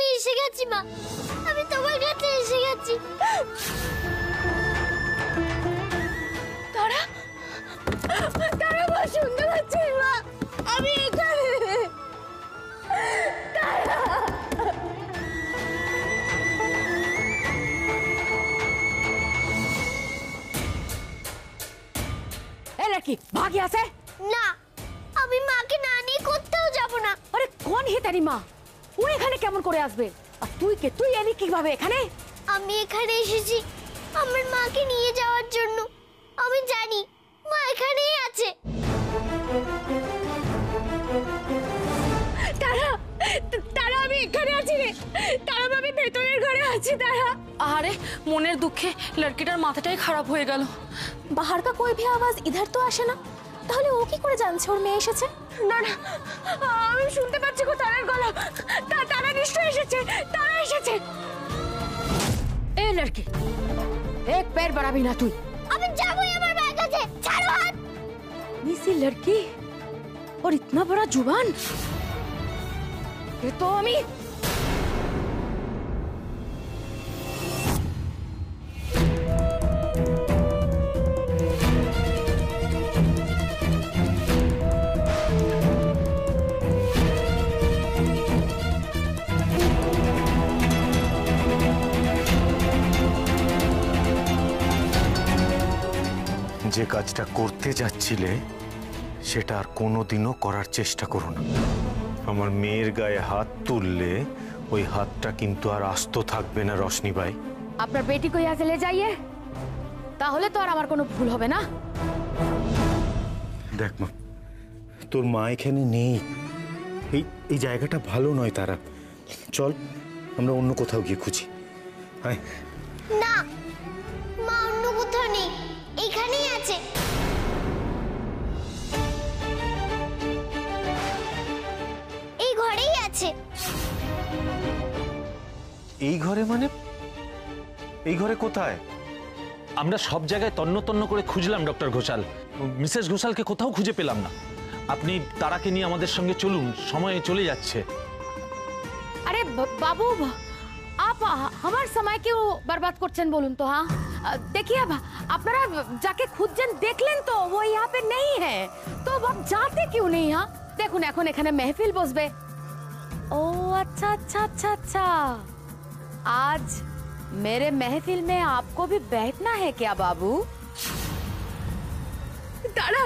আমি এসে গেছি মা, আমি তোমার কাছে এসে গেছি। তারা তারা মা, শুনতে পাচ্ছিস মা? আমি এখানে। लड़की भाग यहाँ से। না, আমি মাকে না নিয়ে কোথাও যাব না। আরে কোন হে তেরি মা? ও এখানে কেমন করে আসবে? আর তুই এলি কিভাবে এখানে? আমি এখানে এসেছি আমার মাকে নিয়ে যাওয়ার জন্য। আমি জানি মা এখানেই আছে। তারা তারা আমি এখানে আছি রে। তারা আমি ভেতরের ঘরে আছি। তারা আরে মনের দুঃখে লড়কিটার মাথাটাই খারাপ হয়ে গেল। बाहर का कोई भी आवाज इधर तो আসে না, তাহলে ও কি করে জানছে ওর মেয়ে এসেছে? না না, আমি শুনতে পাচ্ছি গো তারার গলা। তারা নিশ্চয়ই এসেছে, তারা এসেছে। ए लड़की, एक पैर बढ़ाबी ना তুই। আমি যাবই আমার মায়ের কাছে। ছাড়ো হাত। सी लड़की और इतना बड़ा जुबान। ये तो আমি যে কাজটা করতে যাচ্ছিলে সেটা আর কোনোদিনও করার চেষ্টা করো না। আমার মেয়ের গায়ে হাত তুললে ওই হাতটা কিন্তু আর আস্ত থাকবে না রশনি ভাই। আপনার বেটি को यहाँ से ले जाइए, তাহলে তো আর আমার কোনো ভুল হবে না। দেখ মা, তোর মা এখানে নেই। এই জায়গাটা ভালো নয় তারা। চল আমরা অন্য কোথাও গিয়ে খুঁজি। আয়। না, মা অন্য কোথাও নেই, এখানেই আছে। এই ঘরেই আছে। এই ঘরে মানে? এই ঘরে কোথায়? আমরা সব জায়গায় তন্ন তন্ন করে খুঁজলাম ডক্টর ঘোষাল, মিসেস ঘোষালকে কোথাও খুঁজে পেলাম না। আপনি তারাকে নিয়ে আমাদের সঙ্গে চলুন, সময় চলে যাচ্ছে। আরে বাবু, आप हमार समय क्यों बर्बाद করছেন বলুন তো? हाँ देखिए, अब আপনারা যাকে খুঁজছেন দেখলেন তো वो यहाँ पे नहीं है, तो अब जाते क्यों नहीं? हाँ দেখুন, এখন এখানে महफिल বসবে। ओ अच्छा अच्छा अच्छा अच्छा, आज मेरे महफिल में आपको भी बैठना है क्या बाबू? তারা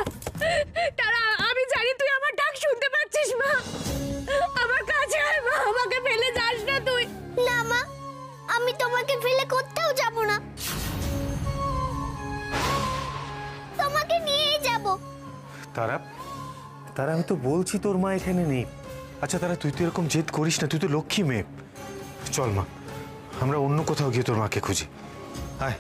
তারা, আমি জানি তুই আমার ডাক শুনতে পাচ্ছিস মা। আমার কাছে আয় মা, আমাকে ফেলে যাস না তুই। না মা, আমি তোমাকে ফেলে কোথাও যাব না, তোমাকে নিয়েই যাব। তারা তারা আমি তো বলছি তোর মা এখানে নেই। আচ্ছা তারা, তুই তো এরকম জেদ করিস না, তুই তো লক্ষ্মী মেয়ে। চল মা, আমরা অন্য কোথাও গিয়ে তোর মাকে খুঁজি। আয়।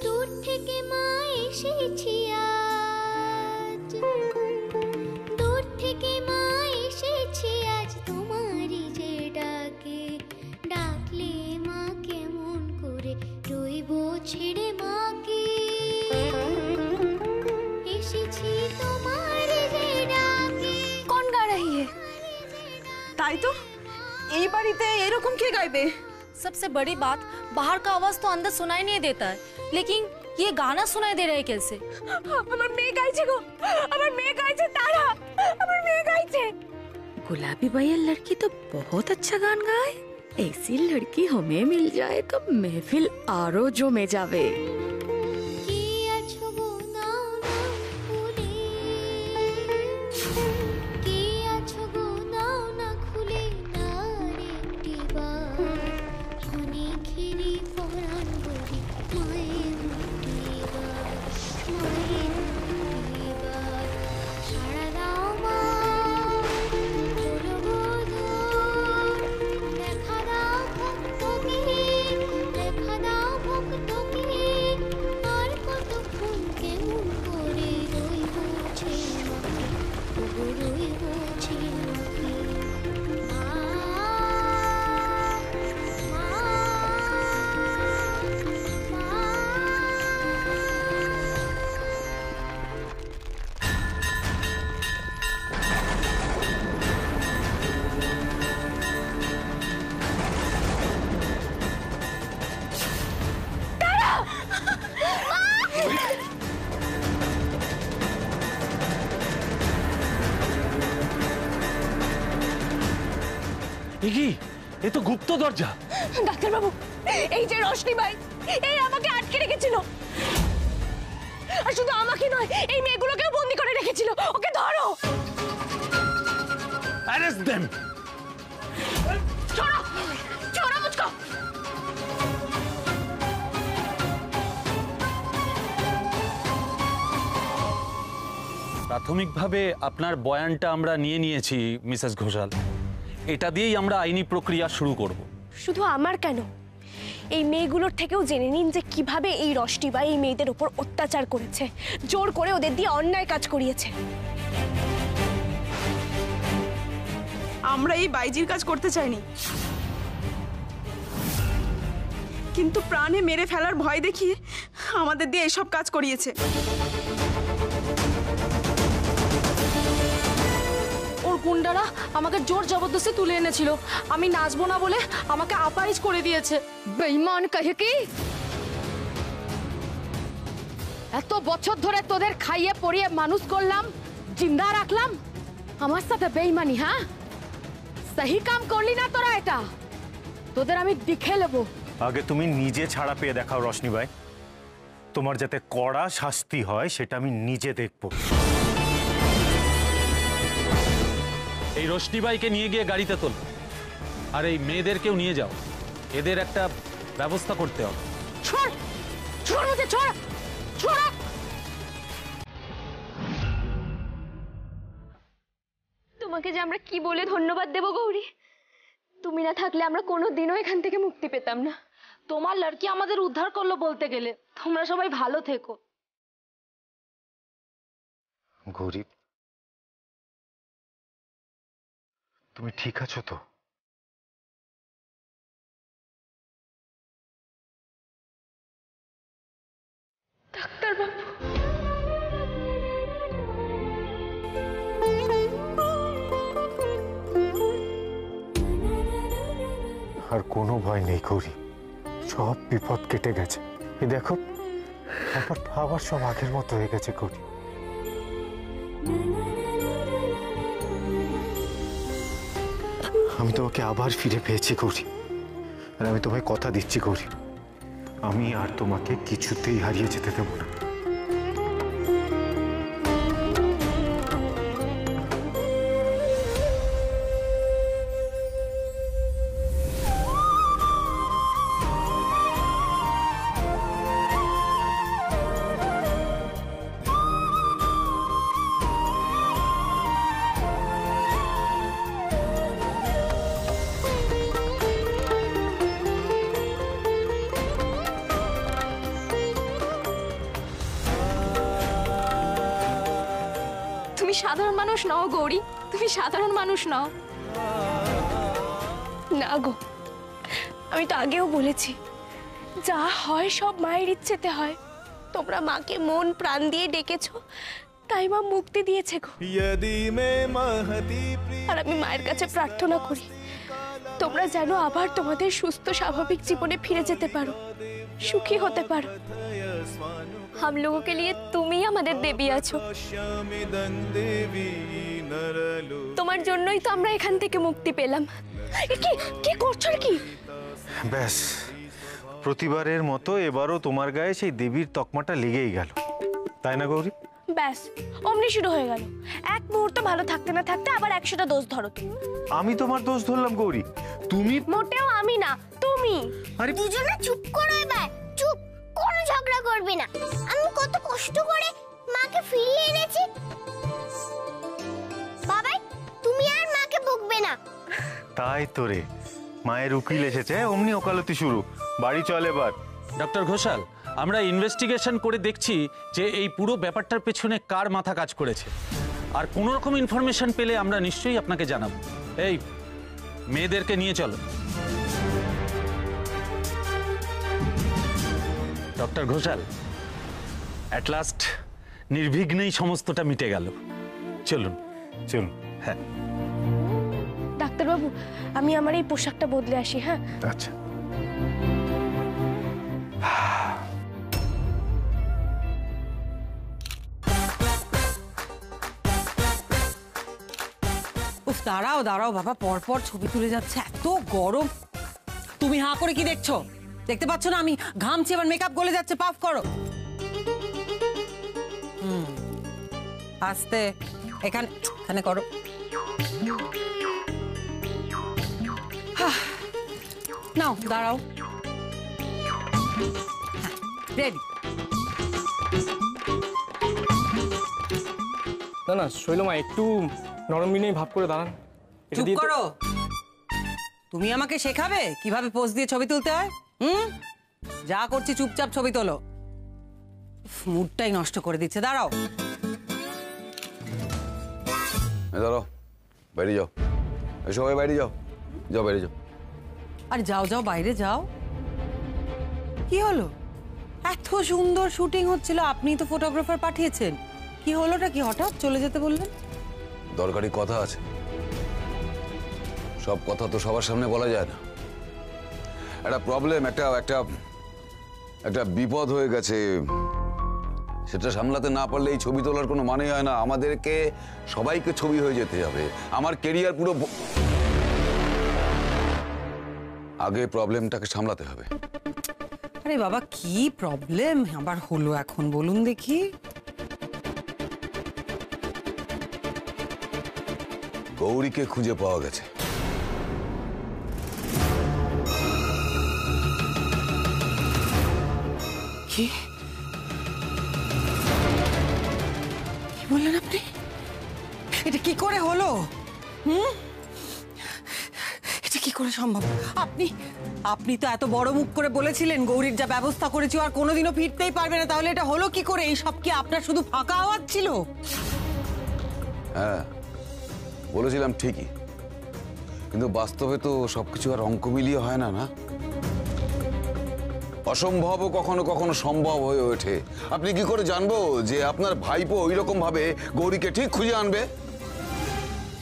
দূর থেকে মা এসেছি আজ, দূর থেকে মা এসেছি আজ তোমারই যে ডাকে। ডাকলে মা কেমন করে রইব ছেড়ে মাকে। এসেছি তোমার যে ডাকে। कौन गा रही है? তাই তো, এই বাড়িতে এরকম কে গাইবে? सबसे बड़ी बात, बाहर का आवाज तो अंदर सुनाई नहीं देता है, लेकिन ये गाना सुनाई दे रहा है कैसे? আমার মেয়ে গাইছে গো, আমার মেয়ে গাইছে। তারা, আমার মেয়ে গাইছে। गुलाबी भैया लड़की तो बहुत अच्छा गान गाए। ऐसी लड़की हमें मिल जाए तो महफिल आरो जो में जावे। কে আছো গো নাও নাও খুলে, কে আছো গো নাও না খুলে নারেকটি বার। অনেকেরই পরাণ বলি মায়ের মুক্তি বার, মায়ের মুক্তি বার। সারা দাও মা বলবো দেখা দাও ভক্তকে, দেখা দাও ভক্তকে। এ কি? এ তো গুপ্ত দরজা। ডাক্তারবাবু, এই যে রোশনি ভাই, এই আমাকে আটকে রেখেছিল। আর শুধু আমাকে নয়, এই মেয়েগুলোকেও বন্দি করে রেখেছিল। ওকে ধরো। Arrest them. छोड़ो छोड़ो मुझको। প্রাথমিকভাবে আপনার বয়ানটা আমরা নিয়েছি মিসেস ঘোষাল। এটা দিয়েই আমরা আইনি প্রক্রিয়া শুরু করব। শুধু আমার কেন, এই মেয়েগুলোর থেকেও জেনে নিন যে কিভাবে এই রোশনি ভাই এই মেয়েদের উপর অত্যাচার করেছে, জোর করে ওদের দিয়ে অন্যায় কাজ করিয়েছে। আমরা এই বাইজির কাজ করতে চাইনি, কিন্তু প্রাণে মেরে ফেলার ভয় দেখিয়ে আমাদের দিয়ে এসব কাজ করিয়েছে। ওর গুন্ডারা আমাকে জোর জবরদস্তি তুলে এনেছিল। আমি নাচবো না বলে আমাকে আপাইজ করে দিয়েছে। বেঈমান কহে কি? এত বছর ধরে তোদের খাইয়ে পড়িয়ে মানুষ করলাম, জিন্দা রাখলাম, আমার সাথে বেঈমানি? হ্যাঁ, সহি কাম করলি না তোরা। এটা তোদের আমি দেখে নেবো। আগে তুমি নিজে ছাড়া পেয়ে দেখাও রোশনি ভাই, তোমার যাতে কড়া শাস্তি হয় সেটা আমি নিজে দেখব। এই রোশনিবাইকে নিয়ে গিয়ে গাড়িতে তোল, আর এই মেয়েদেরকেও নিয়ে যাও। এদের একটা ব্যবস্থা করতে হবে। छोड़ छोड़ मुझे, छोड़ छोड़। তোমাকে যে আমরা কি বলে ধন্যবাদ দেব গৌরী? তুমি না থাকলে আমরা কোনোদিনও এখান থেকে মুক্তি পেতাম না। তোমার লড়কি আমাদের উদ্ধার করলো বলতে গেলে। তোমরা সবাই ভালো থেকো। গৌরী, তুমি ঠিক আছো তো? ডাক্তারবাবু, আর কোনো ভয় নেই গৌরী, সব বিপদ কেটে গেছে। এই দেখো, আবার সব আগের মতো হয়ে গেছে গৌরী। আমি তোমাকে আবার ফিরে পেয়েছি গৌরী, আর আমি তোমায় কথা দিচ্ছি গৌরী, আমি আর তোমাকে কিছুতেই হারিয়ে যেতে দেব না। তুমি সাধারণ মানুষ নও গৌরী, তুমি সাধারণ মানুষ নও। না গো, আমি তো আগেও বলেছি, যা হয় সব মায়ের ইচ্ছেতে হয়। তোমরা মাকে মন প্রাণ দিয়ে ডেকেছো, তাই মা মুক্তি দিয়েছে গো। আর আমি মায়ের কাছে প্রার্থনা করি, তোমরা যেন আবার তোমাদের সুস্থ স্বাভাবিক জীবনে ফিরে যেতে পারো, সুখী হতে পারো। हम लोगों के लिए तुम ही আমাদের দেবী আছো। তোমার জন্যই তো আমরা এখান থেকে মুক্তি পেলাম। কি কি করছো কি? ব্যাস, প্রতিবারের মতো এবারও তোমার গায়ে সেই দেবীর তকমাটা লেগেই গেল, তাই না গৌরী? ব্যাস, অমনি শুরু হয়ে গেল। এক মুহূর্ত ভালো থাকতে না থাকতে আবার 100টা দোষ ধরো তুমি। আমি তোমার দোষ ধরলাম গৌরী? তুমি? মোটেও আমি না, তুমি। আরে দুজনে চুপ করো এবার, চুপ, কোনো ঝগড়া করবে না। আমি কত কষ্ট করে মাকে ফিরিয়ে এনেছি। বাবাই, তুমি আর মাকে বকবে না। তাই তো রে, মায়ের উকিল এসেছে, অমনি ওকালতি শুরু। বাড়ি চল এবার। ডক্টর ঘোষাল, আমরা ইনভেস্টিগেশন করে দেখছি যে এই পুরো ব্যাপারটার পেছনে কার মাথা কাজ করেছে, আর কোনো রকম ইনফরমেশন পেলে আমরা নিশ্চয়ই আপনাকে জানাবো। এই মেয়েদেরকে নিয়ে চলো। ডক্টর ঘোষাল, অ্যাট লাস্ট নির্বিঘ্নেই সমস্তটা মিটে গেল। চলুন চলুন। হ্যাঁ। ডাক্তারবাবু, আমি আমার এই পোশাকটা বদলে আসি। হ্যাঁ, আচ্ছা। উফ, দাঁড়াও দাঁড়াও বাবা, পরপর ছবি তুলে যাচ্ছে, এত গরম। তুমি হাঁ করে কি দেখছো? দেখতে পাচ্ছ না আমি ঘামছি, আবার মেকআপ গলে যাচ্ছে, পাফ করো। আস্তে, এখানে এখানে করো। নাও দাঁড়াও, রেডি। না না শৈলমা, একটু নরম বিনয়ী ভাব করে দাঁড়ান। চুপ করো। তুমি আমাকে শেখাবে কিভাবে পোজ দিয়ে ছবি তুলতে হয়? যা করছি চুপচাপ ছবি তোলো। মুডটাই নষ্ট করে দিচ্ছে। দাঁড়াও দাঁড়াও, বাইরে যাও, সবাই বাইরে যাও, যাও বাইরে যাও। আর যাও যাও বাইরে যাও। কি হলো? এত সুন্দর শুটিং হচ্ছিল, আপনি তো ফটোগ্রাফার পাঠিয়েছেন, কি হলোটা কি হঠাৎ চলে যেতে বললেন? দরকারি কথা আছে, সব কথা তো সবার সামনে বলা যায় না। একটা প্রবলেম, একটা একটা একটা বিপদ হয়ে গেছে, সেটা সামলাতে না পারলে এই ছবি তোলার কোনো মানে হয় না। আমাদেরকে সবাইকে ছবি হয়ে যেতে হবে, আমার কেরিয়ার পুরো। আগে প্রবলেমটাকে সামলাতে হবে। আরে বাবা কি প্রবলেম আবার হলো এখন বলুন দেখি? গৌরীকে খুঁজে পাওয়া গেছে। কি বললেন আপনি? এটা কি করে হলো? এটা কি করে সম্ভব? আপনি তো এত বড় মুখ করে বলেছিলেন গৌরীর যা ব্যবস্থা করেছি আর কোনোদিনও ফিরতেই পারবে না, তাহলে এটা হলো কি করে? এই সব কি আপনার শুধু ফাঁকা আওয়াজ ছিল? হ্যাঁ বলেছিলাম ঠিকই, কিন্তু বাস্তবে তো সবকিছু আর অঙ্ক মিলিয়ে হয় না। না, অসম্ভবও কখনো কখনো সম্ভব হয়ে ওঠে। আপনি কি করে জানবো যে আপনার ভাইপো ওই রকম ভাবে গৌরীকে ঠিক খুঁজে আনবে?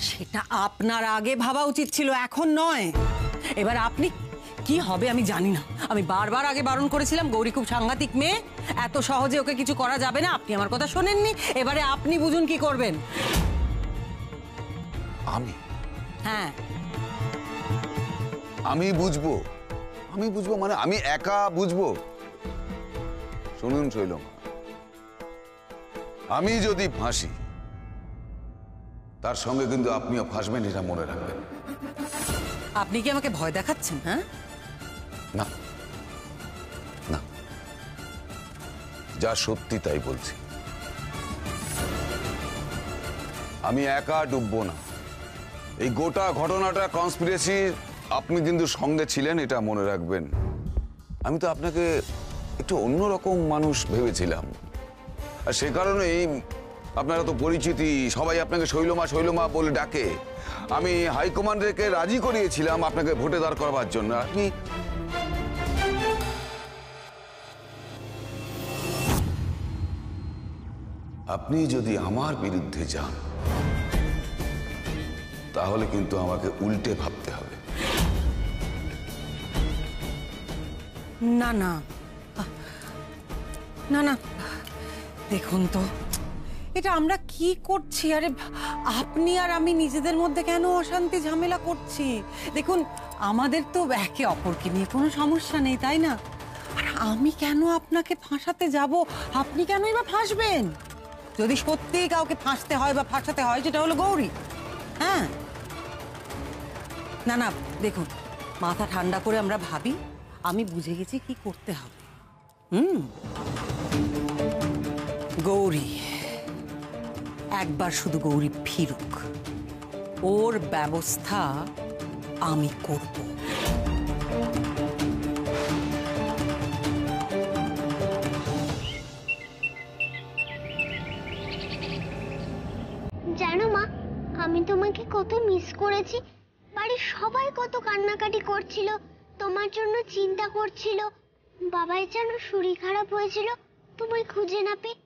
সেটা আপনার আগে ভাবা উচিত ছিল, এখন নয়। এবার আপনি কি হবে আমি জানি না, আমি বারবার আগে বারণ করেছিলাম গৌরী খুব সাংঘাতিক মেয়ে, এত সহজে ওকে কিছু করা যাবে না। আপনি আমার কথা শোনেননি, এবারে আপনি বুঝুন কি করবেন। আমি? হ্যাঁ আমি বুঝবো? আমি বুঝবো মানে আমি একা বুঝবো? শুনুন শৈলমা, আমি যদি ফাঁসি তার সঙ্গে কিন্তু আপনিও ফাঁসবেন, এটা মনে রাখবেন। আপনি কি আমাকে ভয় দেখাচ্ছেন? হ্যাঁ না না, যা সত্যি তাই বলছি। আমি একা ডুববো না, এই গোটা ঘটনাটা কনস্পিরেসি আপনি কিন্তু সঙ্গে ছিলেন, এটা মনে রাখবেন। আমি তো আপনাকে একটু অন্যরকম মানুষ ভেবেছিলাম, আর সে কারণেই আপনারা তো পরিচিতি, সবাই আপনাকে শৈলমা শৈলমা বলে ডাকে। আমি হাইকমান্ডকে রাজি করিয়েছিলাম আপনাকে ভোটে দাঁড় করবার জন্য। আপনি যদি আমার বিরুদ্ধে যান তাহলে কিন্তু আমাকে উল্টে ভাবতে হবে। না না না না, দেখুন তো এটা আমরা কি করছি? আরে আপনি আর আমি নিজেদের মধ্যে কেন অশান্তি ঝামেলা করছি? দেখুন আমাদের তো একে অপরকে নিয়ে কোনো সমস্যা নেই, তাই না? আর আমি কেন আপনাকে ফাঁসাতে যাব? আপনি কেনই বা ফাঁসবেন? যদি সত্যি কাউকে ফাঁসতে হয় বা ফাঁসাতে হয় সেটা হলো গৌরী। হ্যাঁ না না, দেখুন মাথা ঠান্ডা করে আমরা ভাবি, আমি বুঝে গেছি কি করতে হবে। গৌরী, একবার শুধু গৌরী ফিরুক, ওর ব্যবস্থা আমি করব। জানো মা, আমি তোমাকে কত মিস করেছি। বাড়ির সবাই কত কান্নাকাটি করছিল, তোমার জন্য চিন্তা করছিল। বাবাই যেন শরীর খারাপ হয়েছিল তোমায় খুঁজে না পেয়ে।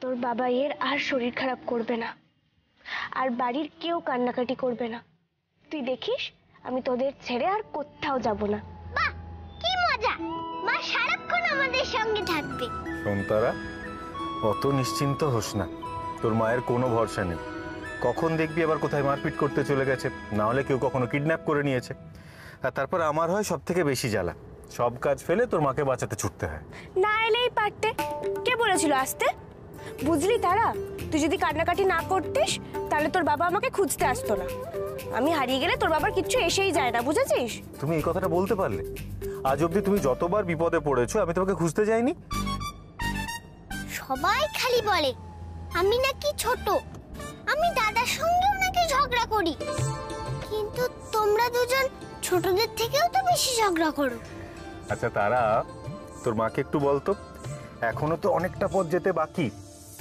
তোর বাবাইয়ের আর শরীর খারাপ করবে না, আর বাড়ির কেউ কান্নাকাটি করবে না। তুই দেখিস আমি তোদের ছেড়ে আর কোথাও যাব না। বাহ, কি মজা! মা সারাক্ষণ আমাদের সঙ্গে থাকবে। সন্তারা, অত নিশ্চিন্ত হোস না, তোর মায়ের কোনো ভরসা নেই। কখন দেখবি আবার কোথায় মারপিট করতে চলে গেছে, না হলে কেউ কখনো কিডন্যাপ করে নিয়েছে। আর তারপর আমার হয় সব থেকে বেশি জ্বালা, সব কাজ ফেলে তোর মাকে বাঁচাতে ছুটতে হয়। না এলেই পারতে, কে বলেছিল আসতে? বুঝলি তারা, তুই যদি কান্নাকাটি না করতিস তাহলে তোর বাবা আমাকে খুঁজতে আসতো না। আমি হারিয়ে গেলে তোর বাবার কিচ্ছু এসেই যায় না, বুঝেছিস? তুমি এই কথাটা বলতে পারলে? আজ অবধি তুমি যতবার বিপদে পড়েছো আমি তোমাকে খুঁজতে যাইনি? সবাই খালি বলে আমি নাকি ছোট, আমি দাদার সঙ্গেও নাকি ঝগড়া করি, কিন্তু তোমরা দুজন ছোটদের থেকেও তো বেশি ঝগড়া করো। আচ্ছা তারা, তোর মাকে একটু বলতো, এখনো তো অনেকটা পথ যেতে বাকি,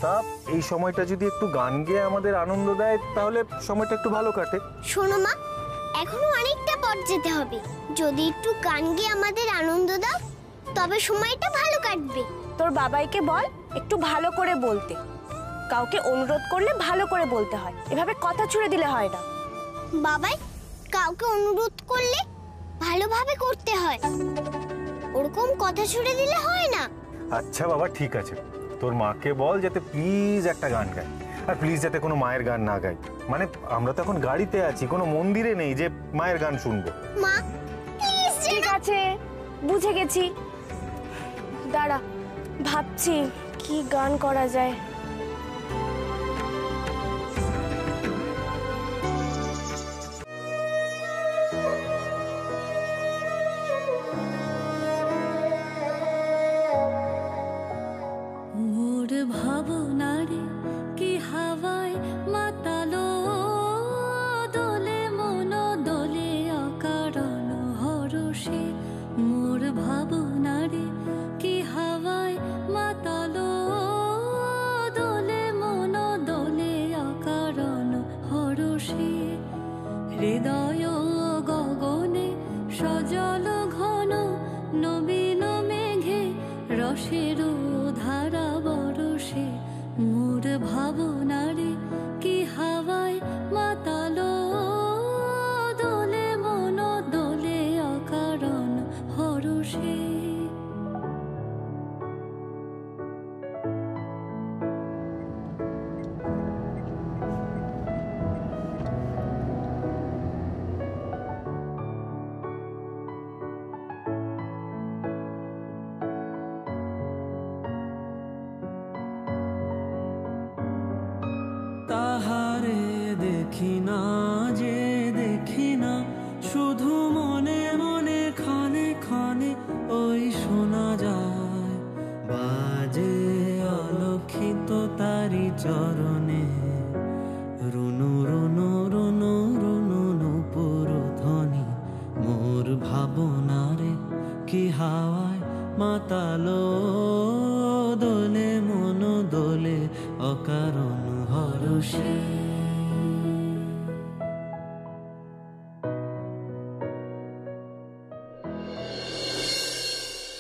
তা এই সময়টা যদি একটু গান গেয়ে আমাদের আনন্দ দেয় তাহলে সময়টা একটু ভালো কাটে। শোনো মা, এখনো অনেকটা পথ যেতে হবে, যদি একটু গান গেয়ে আমাদের আনন্দ দাও তবে সময়টা ভালো কাটবে। তোর বাবাইকে বল একটু ভালো করে বলতে, কাউকে অনুরোধ করলে ভালো করে বলতে হয়, এভাবে কথা ছুড়ে দিলে হয় না। বাবাই, কাউকে অনুরোধ করলে ভালোভাবে করতে হয়, ওরকম কথা ছুড়ে দিলে হয় না। আচ্ছা বাবা ঠিক আছে, তোর মাকে বল যাতে প্লিজ একটা গান গায়, আর প্লিজ যাতে কোনো মায়ের গান না গায়। মানে আমরা তো এখন গাড়িতে আছি, কোনো মন্দিরে নেই যে মায়ের গান শুনবো। মা প্লিজ। ঠিক আছে, বুঝে গেছি, দাঁড়া ভাবছি কি গান করা যায়। মোর ভাবনারে কি হাওয়ায় মাতালো, দোলে মন দোলে অকারণ হরষে। মোর ভাবনারে কি হাওয়ায় মাতালো, দোলে মন দোলে অকারণ হরষে। হৃদয় গগনে সজল ঘন নবীন মেঘে রসের ধারা বরষে। মোর ভাবনারে কি হাওয়ায় মাতালো, দোলে মন দোলে অকারণ হরষে। তাহারে দেখি না যে দেখি না, শুধু মনে মনে ক্ষণে ক্ষণে ওই শোনা যায় বাজে অলক্ষিত তারি চরণে। রুনু রুনু রুনু রুনু নূপুর ধ্বনি। মোর ভাবনারে কি হাওয়ায় মাতালো, দোলে মন দোলে অকারণ হরষে।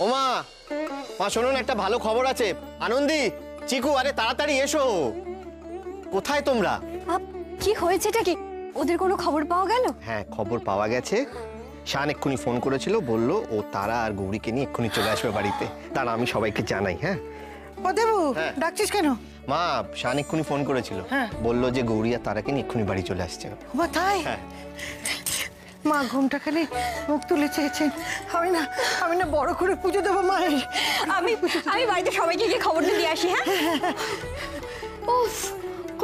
ওমা, মা শুনুন, একটা ভালো খবর আছে। আনন্দি, চিকু, আরে তাড়াতাড়ি এসো। কোথায় তোমরা? কি হয়েছেটা কি? ওদের কোনো খবর পাওয়া গেল? হ্যাঁ, খবর পাওয়া গেছে। শান এক্ষুনি ফোন করেছিল, বললো ও তারা আর গৌরীকে নিয়ে এক্ষুনি চলে আসবে বাড়িতে। তারা আমি সবাইকে জানাই। হ্যাঁ ও দেবু, ডাকছিস কেন? মা, শান এক্ষুনি ফোন করেছিল, বললো যে গৌরী আর তারাকে নিয়ে এক্ষুনি বাড়ি চলে আসছে। মা তাই? হ্যাঁ। মা ঘুমটা খালি মুখ তুলে চেয়েছেন, আমি না বড় করে পুজো দেবো মায়ের। আমি বাড়িতে সবাইকে গিয়ে খবরটা দিয়ে আসি। হ্যাঁ উফ,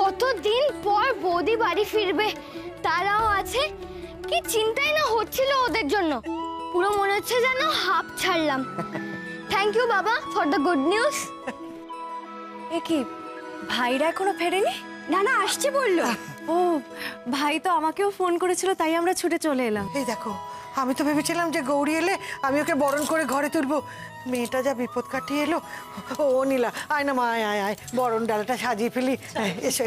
কতদিন পর বৌদি বাড়ি ফিরবে, তারাও আছে, কি চিন্তাই না হচ্ছিল ওদের জন্য। পুরো মনে হচ্ছে যেন হাঁপ ছাড়লাম। থ্যাংক ইউ বাবা ফর দ্য গুড নিউজ। এ কি, ভাইরা এখনো ফেরেনি? না না, আসছে বললো। ও ভাই তো আমাকেও ফোন করেছিল, তাই আমরা ছুটে চলে এলাম। এই দেখো, আমি তো ভেবেছিলাম যে গৌরী এলে আমি ওকে বরণ করে ঘরে তুলবো, মেয়েটা যা বিপদ কাটিয়ে এলো। ও নীলা, আয় না মা, আয় আয় আয়, বরণ ডালাটা সাজিয়ে ফেলি। এসে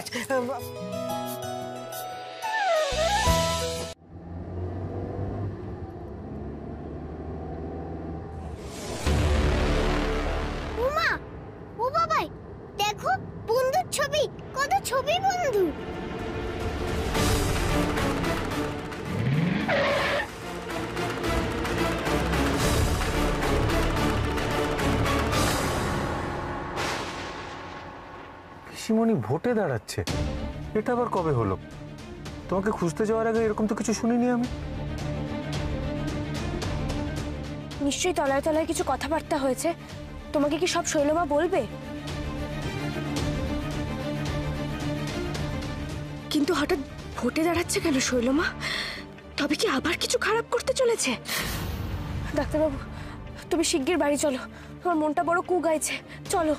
উমা, ও বাবাই, দেখো বন্ধুর ছবি, কত ছবি বন্ধু। পিসিমণি ভোটে দাঁড়াচ্ছে, এটা আবার কবে হলো? তোমাকে খুঁজতে যাওয়ার আগে এরকম তো কিছু শুনিনি আমি। নিশ্চয়ই তলায় তলায় কিছু কথাবার্তা হয়েছে। তোমাকে কি সব শৈলমা বলবে? কিন্তু হঠাৎ ভোটে দাঁড়াচ্ছে কেন শৈলমা? তবে কি আবার কিছু খারাপ করতে চলেছে? ডাক্তারবাবু, তুমি শিগগির বাড়ি চলো, তোমার মনটা বড় কু গাইছে। চলো।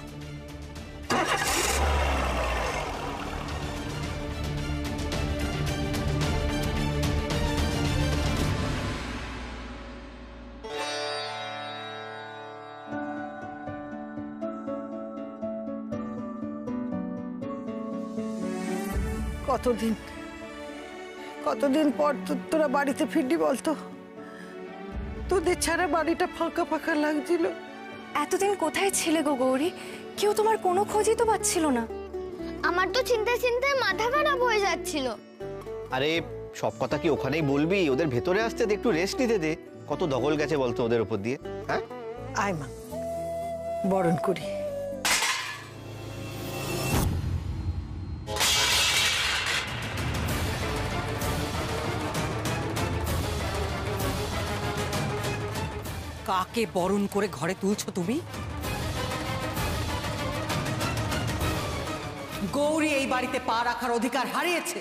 কতদিন পর তোরা বাড়িতে ফিরলি বলতো? তোদের ছাড়া বাড়িটা ফাঁকা ফাঁকা লাগছিল। এতদিন কোথায় ছিলে গো গৌরী? কেউ তোমার কোনো খোঁজই তো পাচ্ছিল না। আমার তো চিন্তায় চিন্তায় মাথা খারাপ হয়ে যাচ্ছিল। আরে সব কথা কি ওখানেই বলবি? ওদের ভেতরে আসতে দে, একটু রেস্ট নিতে দে। কত দখল গেছে বলতো ওদের উপর দিয়ে। হ্যাঁ, আয় মা, বরণ করি। কাকে বরণ করে ঘরে তুলছো তুমি? গৌরী এই বাড়িতে পা রাখার অধিকার হারিয়েছে।